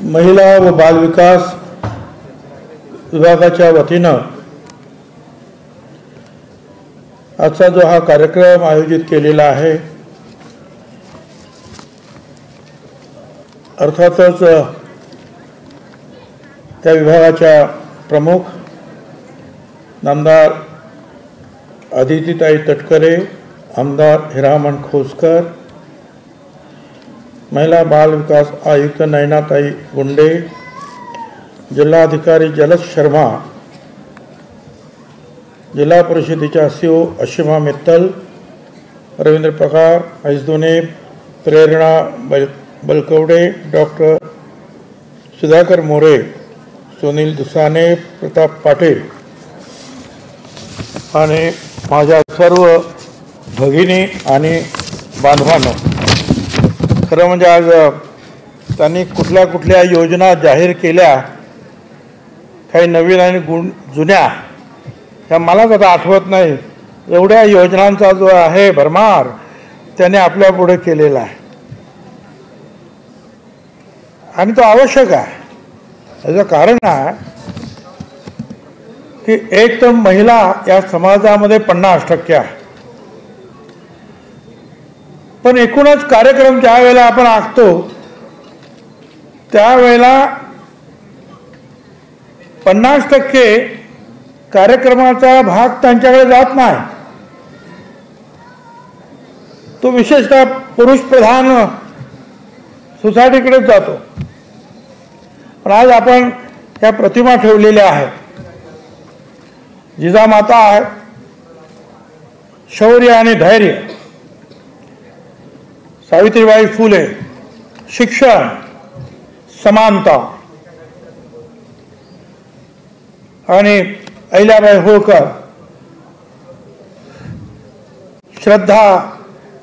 महिला व बालविकास विभागाच्या वतीनं आजचा जो हा कार्यक्रम आयोजित केलेला आहे, अर्थातच त्या विभागाच्या प्रमुख नामदार अदितीताई तटकरे, आमदार हिरामण खोसकर, महिला बाल विकास आयुक्त नयनाताई गुंडे, जिल्हाधिकारी जलज शर्मा, जिल्हा परिषदेच्या सीओ अशिमा मित्तल, रवींद्र प्रकार ऐसदोने, प्रेरणा बलकवडे, डॉक्टर सुधाकर मोरे, सुनील दुसाने, प्रताप पाटील आणि माझ्या सर्व भगिनी आणि बांधवांनो, खरं म्हणजे आज त्यांनी कुठल्या कुठल्या योजना जाहीर केल्या, काही नवीन आणि जुन्या, ह्या मलाच आता आठवत नाही. एवढ्या योजनांचा जो आहे भरमार त्याने आपल्या पुढे केलेला आहे आणि तो आवश्यक आहे. याचं कारण आहे की एक तर महिला या समाजामध्ये 50% आहे, पण एकूणच कार्यक्रम ज्या वेळेला आपण आखतो त्यावेळेला 50% कार्यक्रमाचा भाग त्यांच्याकडे जात नाही. तो विशेषतः पुरुष प्रधान सोसायटीकडेच जातो. पण आज आपण या प्रतिमा ठेवलेल्या आहेत. जिजामाता आहे, शौर्य आणि धैर्य, सावित्रीबाई फुले, शिक्षण, समानता, आणि अहिल्याबाई होळकर, श्रद्धा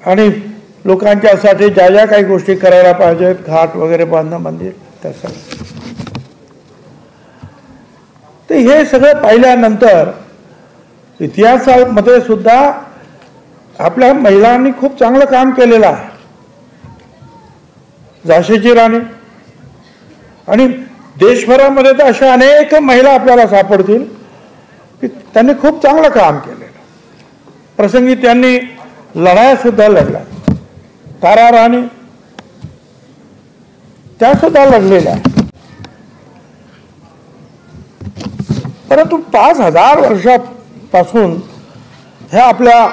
आणि लोकांच्यासाठी ज्या ज्या काही गोष्टी करायला पाहिजेत, घाट वगैरे बांधणं, मंदिर, त्यासाठी. तर हे सगळं पाहिल्यानंतर इतिहासामध्ये सुद्धा आपल्या महिलांनी खूप चांगलं काम केलेलं आहे. झाशीची राणी आणि देशभरामध्ये तर अशा अनेक महिला आपल्याला सापडतील की त्यांनी खूप चांगलं काम केलेलं. प्रसंगी त्यांनी लढाया सुद्धा लढल्या. तारा राणी त्या सुद्धा लढलेल्या. परंतु 5000 वर्षापासून ह्या आपल्या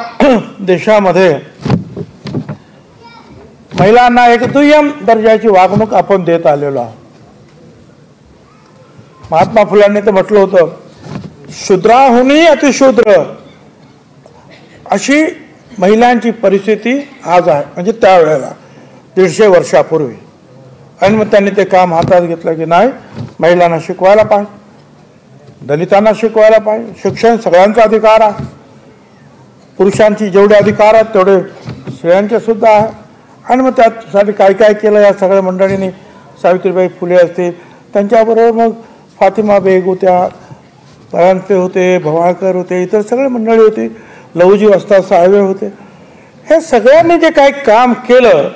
देशामध्ये महिलांना एक दुय्यम दर्जाची वागणूक आपण देत आलेलो आहोत. महात्मा फुलांनी तर म्हटलं होतं, शूद्राहुनी अतिशूद्र, अशी महिलांची परिस्थिती आज आहे. म्हणजे त्यावेळेला 150 वर्षापूर्वी. आणि मग त्यांनी ते काम हातात घेतलं की नाही, महिलांना शिकवायला पाहिजे, दलितांना शिकवायला पाहिजे, शिक्षण सगळ्यांचा अधिकार आहे, पुरुषांची जेवढे अधिकार आहेत तेवढे स्त्रियांचे सुद्धा आहे. आणि मग त्यासाठी काय काय केलं या सगळ्या मंडळींनी. सावित्रीबाई फुले असतील, त्यांच्याबरोबर मग फातिमा बेग होत्या, परांजपे होते, भवाळकर होते, इतर सगळे मंडळी होती, लहुजी वस्ताद साळवे होते. हे सगळ्यांनी जे काही काम केलं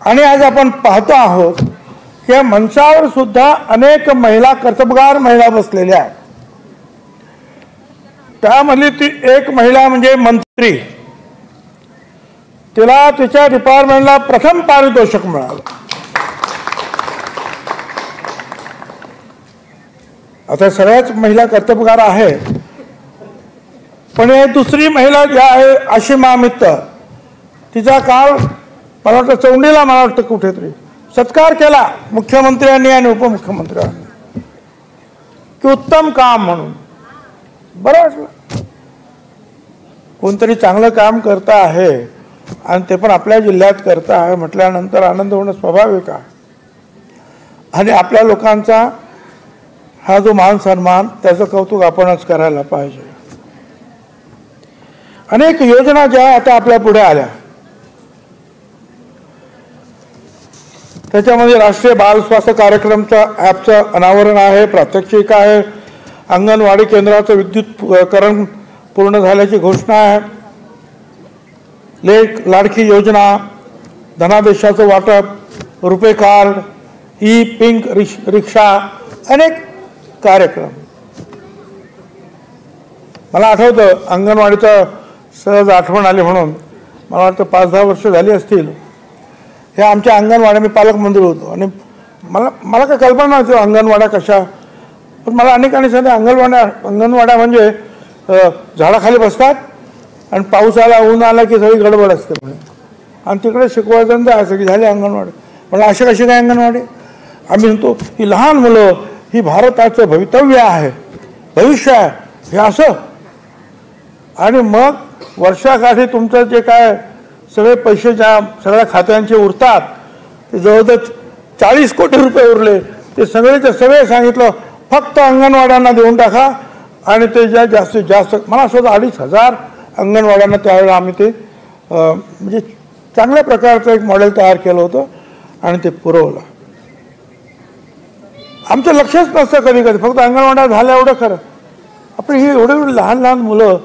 आणि आज आपण पाहतो आहोत या मंचावर सुद्धा अनेक महिला, कर्तबगार महिला बसलेल्या आहेत. त्यामधली ती एक महिला म्हणजे मंत्री, तिला तिच्या डिपार्टमेंटला प्रथम पारितोषिक मिळालं. आता सगळ्याच महिला कर्तबगार आहे, पण हे दुसरी महिला जी आहे अशिमा मित्तल, तिचा काल मला वाटतं चौंडीला, मला वाटतं कुठेतरी सत्कार केला मुख्यमंत्र्यांनी आणि उपमुख्यमंत्र्यांनी की उत्तम काम म्हणून. बरं वाटलं, कोणतरी चांगलं काम करता आहे आणि ते पण आपल्या जिल्ह्यात करता आहे म्हटल्यानंतर आनंद होणं स्वाभाविक आहे. आणि आपल्या लोकांचा हा जो मान सन्मान, त्याचं कौतुक आपणच करायला पाहिजे. अनेक योजना ज्या आता आपल्या पुढे आल्या, त्याच्यामध्ये राष्ट्रीय बाल स्वास्थ्य कार्यक्रमच्या ॲपचं अनावरण आहे, प्रात्यक्षिक आहे, अंगणवाडी केंद्राचं विद्युतीकरण पूर्ण झाल्याची घोषणा आहे, लाडकी योजना, धनादेशाचं वाटप, रुपे कार्ड, ई पिंक रिक्षा, अनेक कार्यक्रम. मला आठवतं अंगणवाडीचं सहज आठवण आली म्हणून, मला वाटतं 5-10 वर्ष झाली असतील. हे आमच्या अंगणवाड्या, मी पालकमंत्री होतो आणि मला काही कल्पना नव्हती अंगणवाड्या कशा. पण मला अनेकांनी सांगितलं अंगणवाड्या म्हणजे झाडाखाली बसतात आणि पाऊस आला ऊन आला की सगळी गडबड असते म्हणे, आणि तिकडे शिकवायचं जायचं की झाली अंगणवाडी. मला अशी कशी काय अंगणवाडी? आम्ही म्हणतो ही लहान मुलं, ही भारताचं भवितव्य आहे, भविष्य आहे, हे असं. आणि मग वर्षाकाठी तुमचं जे काय सगळे पैसे ज्या सगळ्या खात्यांचे उरतात ते जवळजवळ 40 कोटी रुपये उरले, ते सगळेचे सगळे सांगितलं फक्त अंगणवाड्यांना देऊन टाका. आणि ते ज्या जास्तीत जास्त, मला स्वतः 2,500 अंगणवाड्यांना त्यावेळेला आम्ही ते म्हणजे चांगल्या प्रकारचं एक मॉडेल तयार केलं होतं आणि ते पुरवलं. आमचं लक्षच नसतं कधी कधी, फक्त अंगणवाड्या झाल्या एवढं खरं. आपण ही एवढी लहान लहान मुलं,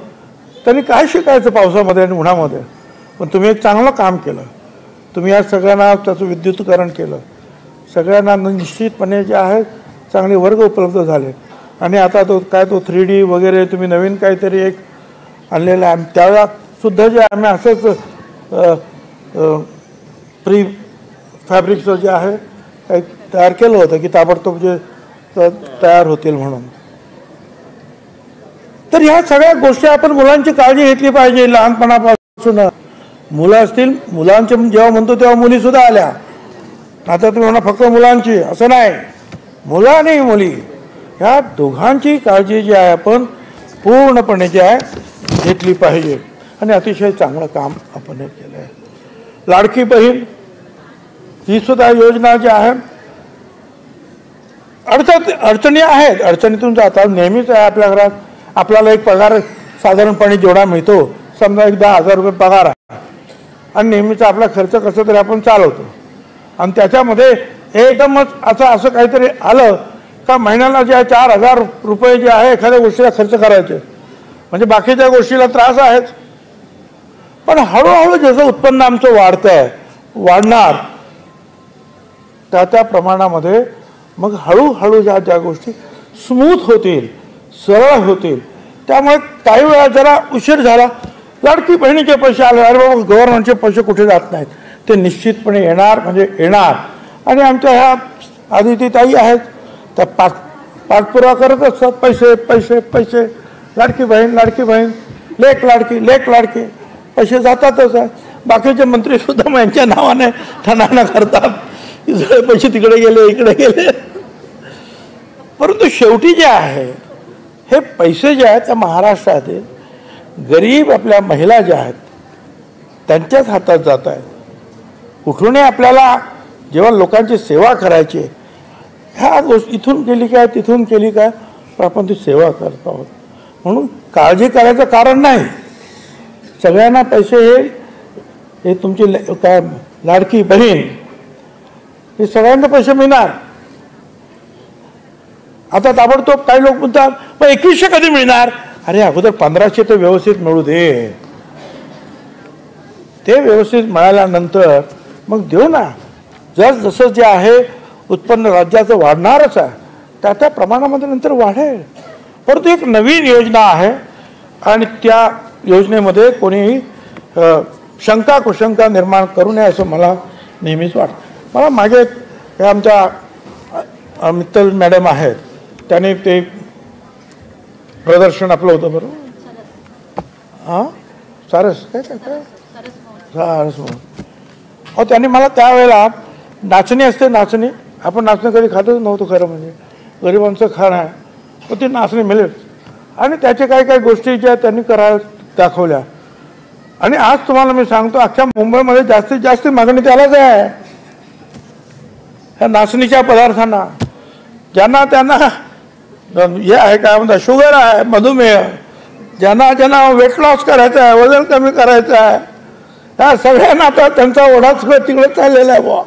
त्यांनी काय शिकायचं पावसामध्ये आणि उन्हामध्ये. पण तुम्ही एक चांगलं काम केलं. तुम्ही आज सगळ्यांना त्याचं विद्युतीकरण केलं, सगळ्यांना निश्चितपणे जे आहे चांगले वर्ग उपलब्ध झाले. आणि आता तो 3D वगैरे तुम्ही नवीन काहीतरी एक आणलेलं आहे. त्यावेळेला सुद्धा जे आम्ही असंच प्री फॅब्रिकचं जे आहे काही तयार केलं होतं की ताबडतोब जे तयार होतील म्हणून. तर ह्या सगळ्या गोष्टी आपण मुलांची काळजी घेतली पाहिजे लहानपणापासून. मुलं असतील, मुलांचे जेव्हा म्हणतो तेव्हा मुलीसुद्धा आल्या. आता तुम्ही म्हणा फक्त मुलांची, असं नाही, मुलं आणि मुली ह्या दोघांची काळजी जी आहे आपण पूर्णपणे जी आहे घेतली पाहिजे. आणि अतिशय चांगलं काम आपण हे केलं आहे. लाडकी बहीण ही सुद्धा योजना जी आहे, अडचणी आहेत, अडचणीतून जातात. नेहमीच आहे आपल्या घरात. आपल्याला एक पगार साधारणपणे जेवढा मिळतो, समजा एक 10,000 रुपये पगार आहे आणि नेहमीचा आपला खर्च कसं तरी आपण चालवतो. आणि त्याच्यामध्ये एकदमच असं काहीतरी आलं का महिन्याला जे आहे 4,000 रुपये जे आहे एखाद्या गोष्टीला खर्च करायचे, म्हणजे बाकीच्या गोष्टीला त्रास आहेच. पण हळूहळू जसं उत्पन्न आमचं वाढणार त्या प्रमाणामध्ये मग हळूहळू ज्या गोष्टी स्मूथ होतील, सरळ होतील. त्यामुळे काही वेळा जरा उशीर झाला, लाडकी बहिणीचे पैसे आले, अरे बाबा गव्हर्नमेंटचे पैसे कुठे जात नाहीत, ते निश्चितपणे येणार म्हणजे येणार. आणि आमच्या ह्या आदितीताई आहेत, त्या पाठपुरावा करत असतात, पैसे पैसे पैसे, लाडकी बहीण लाडकी बहीण, लेक लाडकी, पैसे जातातच आहे. बाकीचे मंत्रीसुद्धा मग यांच्या नावाने ठणाणा करतात की सगळे पैसे तिकडे गेले इकडे गेले. परंतु शेवटी जे आहे हे पैसे जे आहेत त्या महाराष्ट्रातील गरीब आपल्या महिला ज्या आहेत त्यांच्याच हातात जात आहेत. कुठूनही आपल्याला जेव्हा लोकांची सेवा करायची, ह्या गोष्टी इथून केली काय तिथून केली काय, पण आपण ती सेवा करत आहोत. म्हणून काळजी करायचं कारण नाही. सगळ्यांना पैसे हे तुमची काय लाडकी बहीण, हे सगळ्यांना पैसे मिळणार. आता ताबडतोब काही लोक म्हणतात पण 2100 कधी मिळणार? अरे अगोदर 1500 तर व्यवस्थित मिळू दे. ते व्यवस्थित मिळाल्यानंतर मग देऊ ना. जसं जे आहे उत्पन्न राज्याचं वाढणारच आहे, त्या प्रमाणामध्ये नंतर वाढेल. परंतु एक नवीन योजना आहे आणि त्या योजनेमध्ये कोणीही शंका कुशंका निर्माण करू नये असं मला नेहमीच वाटतं. मला मागे हे आमच्या मित्तल मॅडम आहेत, त्याने ते प्रदर्शन आपलं होतं बरोबर, हां सारस काय सारस म्हणून. अहो त्यांनी मला त्यावेळेला नाचणी असते, नाचणी आपण नाचणी कधी खातच नव्हतं खरं म्हणजे, गरिबांचं खाणं आहे. पण ती नाचणी मिळेल आणि त्याच्या काही काही गोष्टी ज्या त्यांनी करायला दाखवल्या. आणि आज तुम्हाला मी सांगतो अख्ख्या मुंबईमध्ये जास्तीत जास्त मागणी त्यालाच आहे, ह्या नाचणीच्या पदार्थांना. त्यांना हे आहे काय म्हणतात शुगर आहे, मधुमेह, ज्यांना वेट लॉस करायचं आहे, वजन कमी करायचं आहे, त्या सगळ्यांना आता त्यांचा ओढा सगळं तिकडे चाललेला आहे बुवा.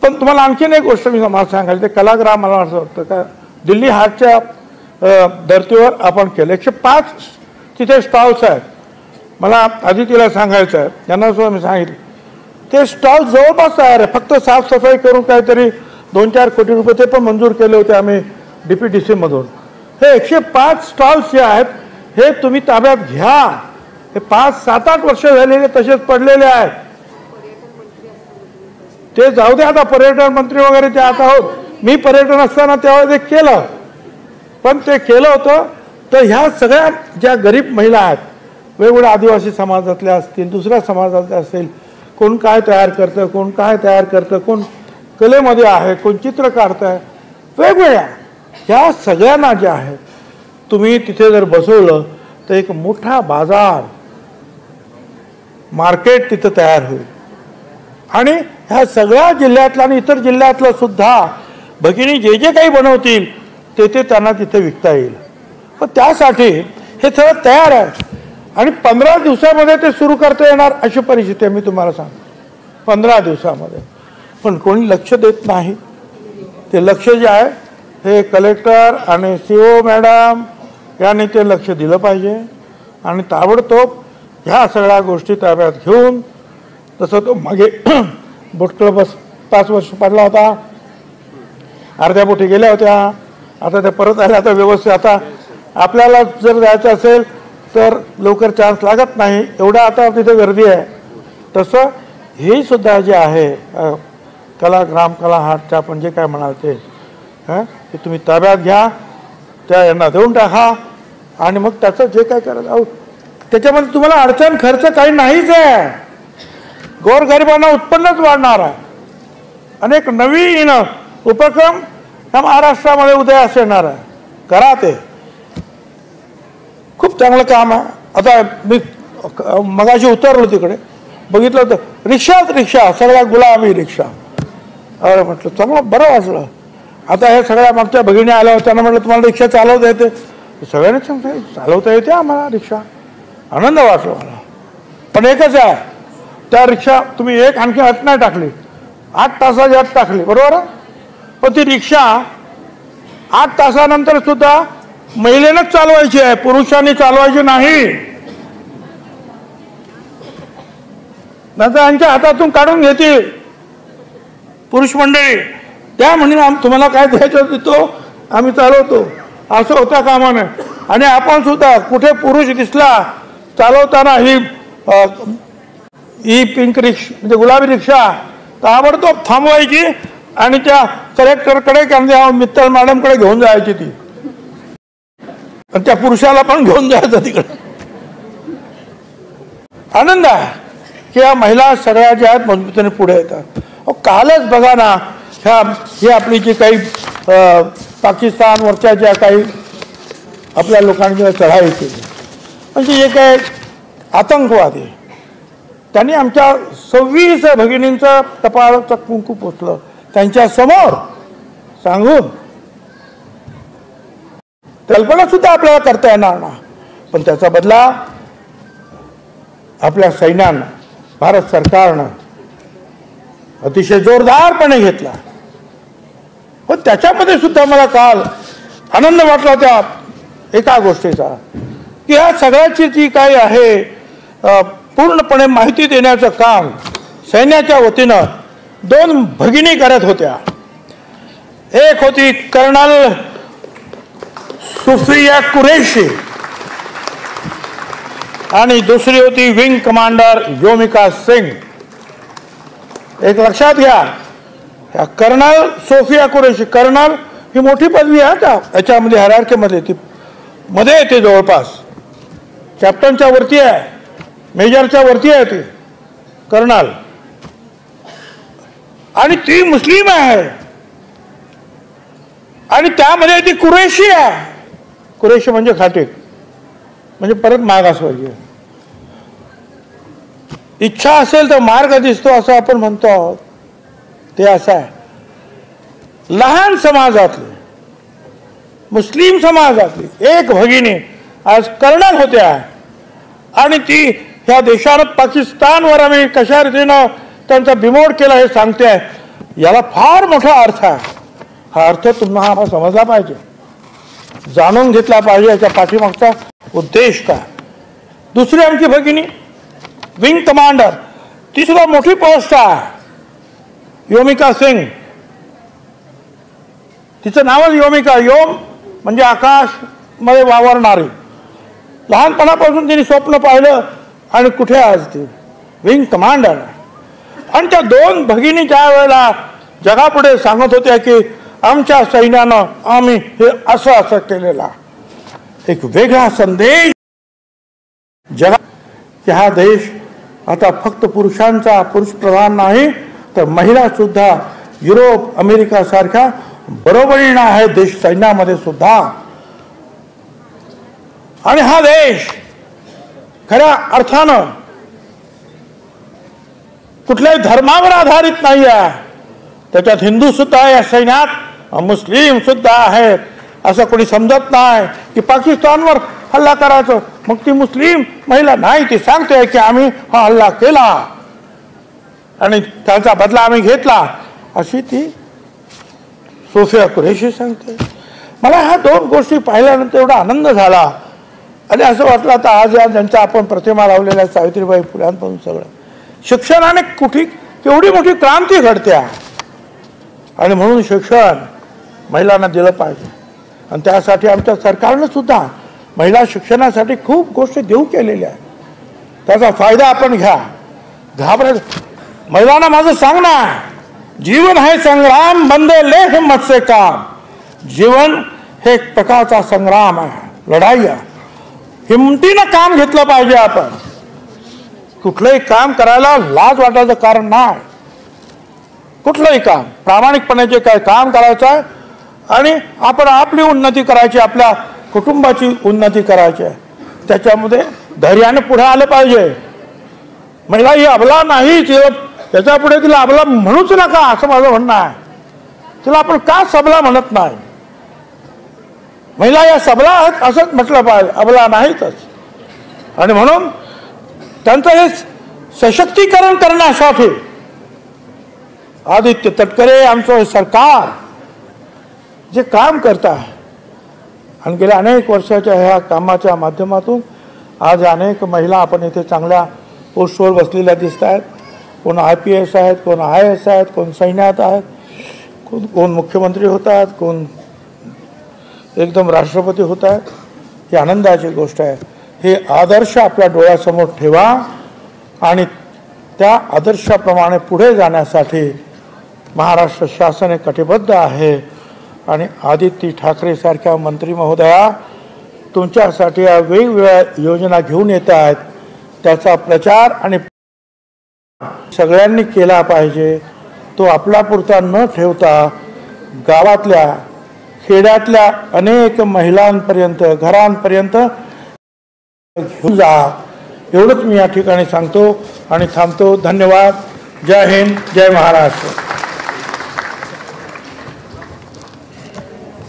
पण तुम्हाला आणखीन एक गोष्ट मी मला सांगायला, ते कलाग्राम मला असं वाटतं का दिल्ली हाटच्या धर्तीवर आपण केलं. 105 तिथे स्टॉल्स आहेत. मला आधी तिला सांगायचं आहे, त्यांना सुद्धा मी सांगितलं ते स्टॉल जवळपास तयार आहे, फक्त साफसफाई करून काहीतरी 2-4 कोटी रुपये ते पण मंजूर केले होते आम्ही DPDC मधून. हे 105 स्टॉल्स जे आहेत हे तुम्ही ताब्यात घ्या. हे 5-7-8 वर्ष झालेले तसेच पडलेले आहेत. ते जाऊ दे, आता पर्यटन मंत्री वगैरे ते आता आहोत. मी पर्यटन असताना तेव्हा ते केलं, पण ते केलं होतं. तर ह्या सगळ्या ज्या गरीब महिला आहेत, वेगवेगळ्या आदिवासी समाजातल्या असतील, दुसऱ्या समाजातल्या असतील, कोण काय तयार करतं, कोण काय तयार करतं, कोण कलेमध्ये आहे, कोण चित्र काढतं आहे, वेगवेगळ्या ह्या सगळ्यांना जे आहे तुम्ही तिथे जर बसवलं तर एक मोठा बाजार मार्केट तिथं तयार होईल. आणि ह्या सगळ्या जिल्ह्यातला आणि इतर जिल्ह्यातलं सुद्धा भगिनी जे जे काही बनवतील ते त्यांना तिथे विकता येईल. पण त्यासाठी हे सगळं तयार आहे आणि 15 दिवसामध्ये ते सुरू करता येणार अशी परिस्थिती आहे. मी तुम्हाला सांगतो 15 दिवसामध्ये. पण कोणी लक्ष देत नाही. ते लक्ष जे आहे हे कलेक्टर आणि CO मॅडम यांनी ते लक्ष दिलं पाहिजे आणि ताबडतोब ह्या सगळ्या गोष्टी ताब्यात घेऊन, तसं तो मागे बोट क्लब 5 वर्ष पडला होता, अर्ध्या बोटी गेल्या होत्या, आता त्या परत आल्या. आता व्यवस्थित आता आपल्याला जर जायचं असेल तर लवकर चान्स लागत नाही, एवढा आता तिथे गर्दी आहे. तसं हे सुद्धा जे आहे ग्राम कला हाटचं आपण जे काय म्हणाल ते तुम्ही ताब्यात घ्या, त्या यांना देऊन टाका आणि मग त्याचं जे काय करायचं त्याच्यामध्ये तुम्हाला अडचण खर्च काही नाहीच आहे. गोरगरिबांना उत्पन्नच वाढणार आहे. अनेक नवीन उपक्रम ह्या महाराष्ट्रामध्ये उदयास येणार आहे. करा ते, खूप चांगलं काम आहे. आता मी मगाशी उतरलो तिकडे, बघितलं होतं रिक्षा सगळ्या गुलाबी रिक्षा. अरे म्हटलं चांगलं बरं वाचलं. आता हे सगळ्या मागच्या भगिनी आल्या होत्या, त्यांना म्हटलं तुम्हाला रिक्षा चालवता येते? सगळ्यांनी सांगता चालवता येते आम्हाला रिक्षा. आनंद वाटला मला. पण एकच आहे, त्या रिक्षा तुम्ही एक आणखी अट नाही टाकली, 8 तासाची अट टाकली, बरोबर आहे. पण ती रिक्षा 8 तासानंतर सुद्धा महिलेनंच चालवायची आहे, पुरुषांनी चालवायची नाही. नंतर यांच्या हातातून काढून घेतील पुरुष मंडळी. त्या म्हणजे तुम्हाला काय द्यायचं देतो, आम्ही चालवतो, असं होता कामा नये. आणि आपण सुद्धा कुठे पुरुष दिसला चालवताना ही पिंक रिक्षा म्हणजे गुलाबी रिक्षा ताबडतोब थांबवायची आणि त्या कलेक्टरकडे किंवा मित्तल मॅडमकडे घेऊन जायची ती, आणि त्या पुरुषाला पण घेऊन जायचं तिकडे. आनंद आहे की या महिला सगळ्या ज्या आहेत मजबूतीने पुढे येतात. कालच बघा ना, ही आपली जी काही पाकिस्तानवरच्या ज्या काही आपल्या लोकांनी चढाई केली, म्हणजे जे काय आतंकवादी, त्यांनी आमच्या 26 भगिनींचं कपाळाचं कुंकू पोचलं त्यांच्या समोर सांगून. कल्पना सुद्धा आपल्याला करता येणार ना, पण त्याचा बदला आपल्या सैन्यानं, भारत सरकारनं अतिशय जोरदारपणे घेतला. पण त्याच्यामध्ये सुद्धा मला काल आनंद वाटला त्या एका गोष्टीचा, की या सगळ्याची जी काही आहे पूर्णपणे माहिती देण्याचं काम सैन्याच्या वतीनं 2 भगिनी करत होत्या. एक होती कर्नल सुफिया कुरैशी आणि दुसरी होती विंग कमांडर योमिका सिंग. एक लक्षात घ्या, कर्नल सोफिया कुरैशी, कर्नल ही मोठी पदवी आहे का याच्यामध्ये हायरार्कीमध्ये, ती मध्ये येते, जवळपास कॅप्टनच्या वरती आहे, मेजरच्या वरती आहे ती कर्नल. आणि ती मुस्लिम आहे आणि त्यामध्ये ती कुरैशी आहे. कुरैशी म्हणजे खाटीक, म्हणजे परत मागासवर्गीय. इच्छा असेल तर मार्ग दिसतो असं आपण म्हणतो आहोत, ते असं आहे. लहान समाजातली, मुस्लिम समाजातली एक भगिनी आज कर्नल होत्या आणि ती ह्या देशानं पाकिस्तानवर आम्ही कशा रीतीनं त्यांचा बिमोड केला हे सांगते आहे. याला फार मोठा अर्थ आहे. हा अर्थ तुम्हाला समजला पाहिजे, जाणून घेतला पाहिजे याच्या पाठीमागचा उद्देश काय. दुसरी आमची भगिनी विंग कमांडर, ती सुद्धा मोठी पोस्ट आहे, योमिका सिंग. तिचं नावच योमिका, योम म्हणजे आकाश मध्ये वावरणारी. लहानपणापासून तिने स्वप्न पाहिलं आणि कुठे आज ती विंग कमांडर. आणि त्या दोन भगिनी ज्या वेळेला जगापुढे सांगत होत्या की आमच्या सैन्यानं आम्ही हे असं असं केलेला, एक वेगळा संदेश जगा की हा देश आता फक्त पुरुषांचा, पुरुष प्रधान नाही तर महिला सुद्धा युरोप अमेरिका सारख्या बरोबरीने आहे देश सैन्यामध्ये सुद्धा. आणि हा देश खऱ्या अर्थानं कुठल्याही धर्मावर आधारित नाही आहे. त्याच्यात हिंदू सुद्धा या सैन्यात, मुस्लिम सुद्धा आहेत. असं कोणी समजत नाही की पाकिस्तानवर हल्ला करायचं, मग ती मुस्लिम महिला नाही, ती सांगते की आम्ही हा हल्ला केला आणि त्याचा बदला आम्ही घेतला, अशी ती सोफिया कुरेशी सांगते. मला ह्या दोन गोष्टी पाहिल्यानंतर एवढा आनंद झाला आणि असं वाटलं आता आज या ज्यांच्या आपण प्रतिमा लावलेल्या सावित्रीबाई फुल्यांपासून सगळं शिक्षणाने केवढी मोठी क्रांती घडते. आणि म्हणून शिक्षण महिलांना दिलं पाहिजे. आणि त्यासाठी आमच्या सरकारनं सुद्धा महिला शिक्षणासाठी खूप गोष्टी देऊ केलेल्या आहेत. त्याचा फायदा आपण घ्या. महिलांना माझं सांगणं, जीवन है संग्राम, बंदे ले हिम्मत से काम. जीवन हे एक प्रकारचा संग्राम आहे, लढाई आहे. हिमतीनं काम घेतलं पाहिजे. आपण कुठलंही काम करायला लाज वाटायचं कारण नाही. कुठलंही काम प्रामाणिकपणाचे काय काम करायचं आहे आणि आपण आपली उन्नती करायची, आपल्या कुटुंबाची उन्नती करायची आहे. त्याच्यामध्ये धैर्याने पुढे आलं पाहिजे. महिला ही अबला नाही, त्याच्या पुढे तिला अबला म्हणूच नका असं माझं म्हणणं आहे. तिला आपण का सबला म्हणत नाही. महिला या सबला आहेत असंच म्हटलं पाहिजे, अबला नाहीतच. आणि म्हणून त्यांचं हे सशक्तीकरण करण्यासाठी आदित्य तटकरे आमचं सरकार जे काम करत आहे आणि गेल्या अनेक वर्षाच्या ह्या कामाच्या माध्यमातून आज अनेक महिला आपण इथे चांगल्या पोस्टवर बसलेल्या दिसत आहेत. कोण IPS आहेत, कोण IAS आहेत, कोण सैन्यात आहेत, कोण मुख्यमंत्री होतात, कोण एकदम राष्ट्रपती होत आहेत. ही आनंदाची गोष्ट आहे. हे आदर्श आपल्या डोळ्यासमोर ठेवा आणि त्या आदर्शाप्रमाणे पुढे जाण्यासाठी महाराष्ट्र शासन कटिबद्ध आहे. आणि आदित्य ठाकरे सारख्या मंत्री महोदया तुमच्यासाठी या वेगवेगळ्या योजना घेऊन येत आहेत. त्याचा प्रचार आणि सगळ्यांनी केला पाहिजे. तो आपला पुरता न ठेवता गावातल्या खेड्यातल्या अनेक महिलांपर्यंत, घरांपर्यंत घेऊन जा. एवढंच मी या ठिकाणी सांगतो आणि थांबतो. धन्यवाद. जय हिंद, जय महाराष्ट्र.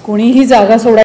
कोणीही जागा सोडा.